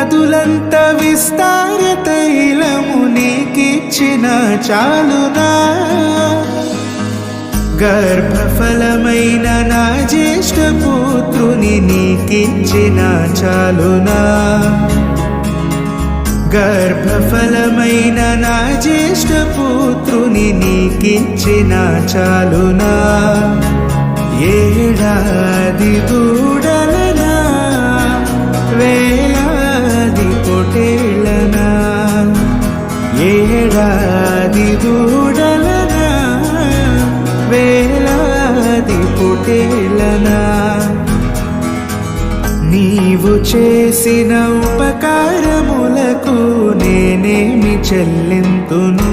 నదులంత విస్తార తైలము నీకిచ్చిన చాలునా గర్భఫలమైన నా జ్యేష్ఠ పుత్రుని నీకిచ్చిన చాలునా గర్భఫలమైన నా జ్యేష్ఠ పుత్రుని నీకిచ్చిన చాలునా ఏడాది దూడలనా వేలాది పొటేళ్ళనా ఏడాది దూడలనా వేలాది పొటేళ్ళనా నీవు చేసిన ఉపకారములకు నేనేమి చెల్లింతును